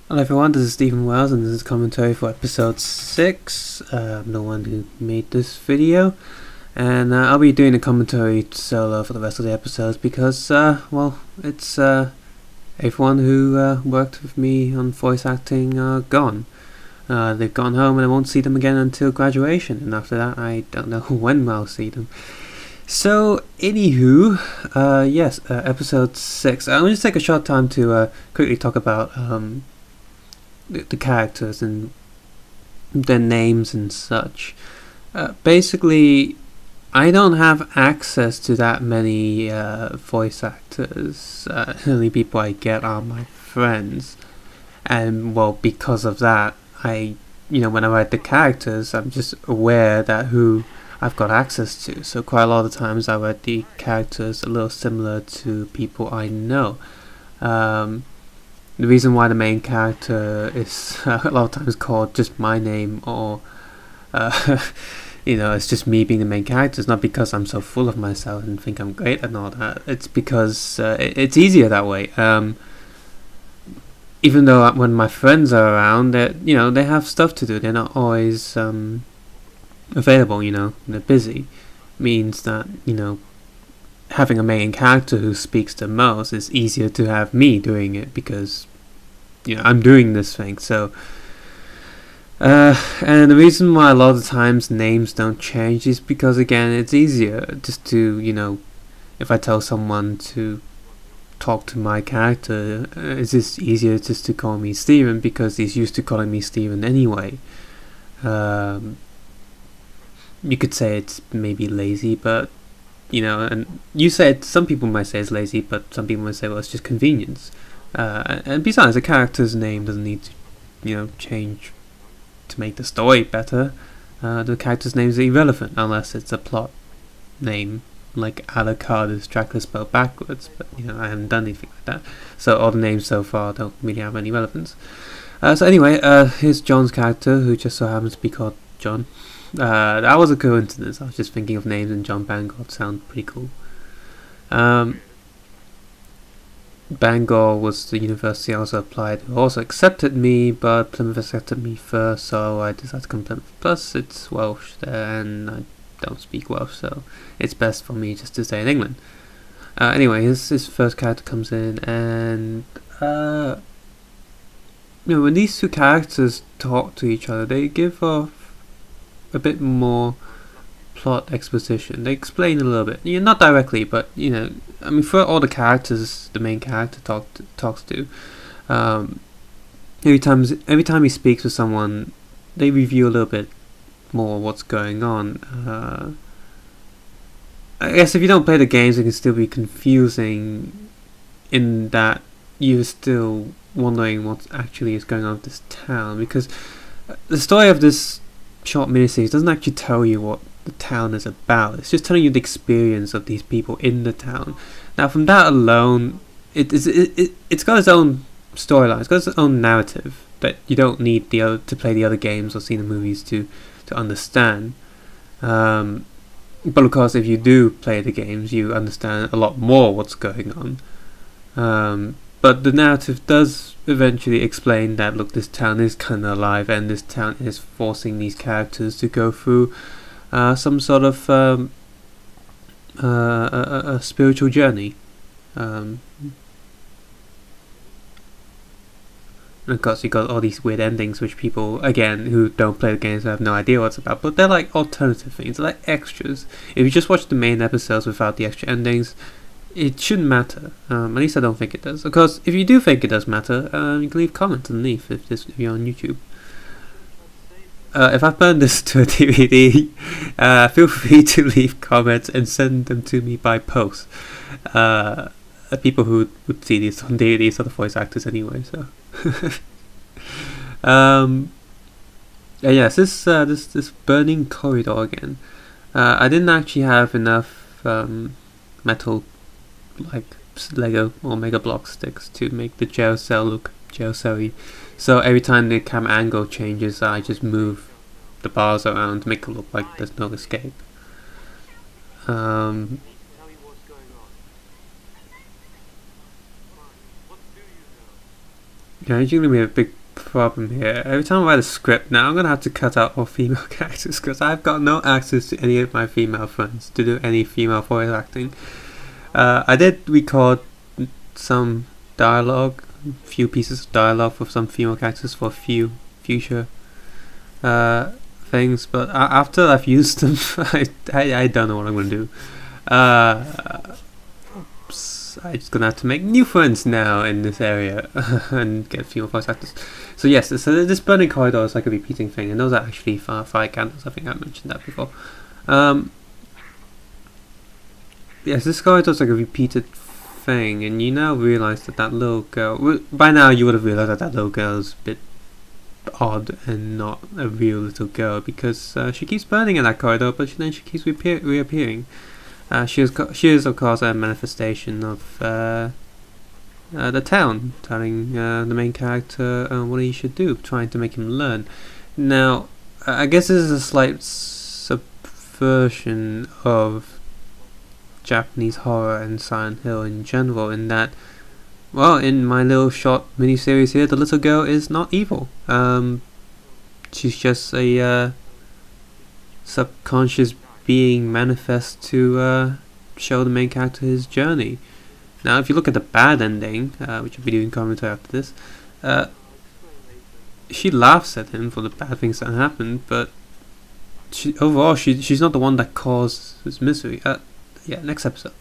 Hello everyone, this is Stephen Wells and this is commentary for episode 6. I'm the one who made this video, and I'll be doing a commentary solo for the rest of the episodes because, it's everyone who worked with me on voice acting are gone. They've gone home and I won't see them again until graduation, and after that I don't know when I'll see them. So, anywho, episode 6. I'm going to take a short time to quickly talk about the characters and their names and such. Basically, I don't have access to that many voice actors. The only people I get are my friends, and well, because of that, when I write the characters, I'm just aware that who I've got access to. So quite a lot of the times, I write the characters a little similar to people I know. The reason why the main character is a lot of times called just my name, or it's just me being the main character. It's not because I'm so full of myself and think I'm great and all that. It's because it's easier that way. Even though when my friends are around, they have stuff to do. They're not always available. They're busy. Means that having a main character who speaks the most is easier to have me doing it because I'm doing this thing. So and the reason why a lot of the times names don't change is because, again, it's easier just to if I tell someone to talk to my character, it's just easier just to call me Steven because he's used to calling me Steven anyway. You could say it's maybe lazy, but and some people might say it's lazy, but some people might say, well, it's just convenience. And besides, a character's name doesn't need to, change to make the story better. The character's name is irrelevant unless it's a plot name, like Alucard is Dracula spelled backwards, but I haven't done anything like that. So all the names so far don't really have any relevance. So anyway, here's John's character, who just so happens to be called John. That was a coincidence. I was just thinking of names, and John Bangor sound pretty cool. Bangor was the university I also applied to. Also accepted me, but Plymouth accepted me first, so I decided to come to Plymouth. Plus, it's Welsh there, and I don't speak Welsh, so it's best for me just to stay in England. Anyway, his first character comes in, and when these two characters talk to each other, they give off a bit more plot exposition. They explain a little bit, not directly, but for all the characters the main character talks to, every time he speaks with someone, they review a little bit more what's going on. I guess if you don't play the games, it can still be confusing in that you're still wondering what actually is going on with this town, because the story of this short miniseries doesn't actually tell you what the town is about. It's just telling you the experience of these people in the town. Now, from that alone, it's got its own storyline. It's got its own narrative that you don't need to play the other games or see the movies to understand. But of course, if you do play the games, you understand a lot more what's going on. But the narrative does eventually explain that, look, this town is kind of alive, and this town is forcing these characters to go through some sort of a spiritual journey. And of course, you got all these weird endings, which people, again, who don't play the games have no idea what's about, but they're like alternative things, they're like extras. If you just watch the main episodes without the extra endings, it shouldn't matter. At least I don't think it does. Of course, if you do think it does matter, you can leave comments underneath if you're on YouTube. If I've burned this to a DVD, feel free to leave comments and send them to me by post. People who would see these on DVDs are the voice actors anyway, so. Yes, this burning corridor again. I didn't actually have enough metal, like Lego or Mega Block sticks, to make the jail cell look jail cell-y. So every time the camera angle changes, I just move the bars around to make it look like there's no escape. Yeah, it's gonna be a big problem here. Every time I write a script now, I'm gonna have to cut out all female characters because I've got no access to any of my female friends to do any female voice acting. I did record some dialogue, few pieces of dialogue for some female characters for a few future things, but after I've used them, I don't know what I'm gonna do. I'm just gonna have to make new friends now in this area and get female voice actors. So yes, so this burning corridor is like a repeating thing, and those are actually fire candles. I think I mentioned that before. Yes, this corridor is like a repeated thing, and you now realize that that little girl. By now, you would have realized that that little girl is a bit odd and not a real little girl because she keeps burning in that corridor, but then she keeps reappearing. She is of course a manifestation of the town telling the main character what he should do, trying to make him learn. Now, I guess this is a slight subversion of Japanese horror and Silent Hill in general, in that, well, in my little short mini-series here, the little girl is not evil. She's just a subconscious being manifest to show the main character his journey. Now, if you look at the bad ending, which I'll be doing commentary after this, she laughs at him for the bad things that happened, but overall she's not the one that caused his misery. Yeah, next episode.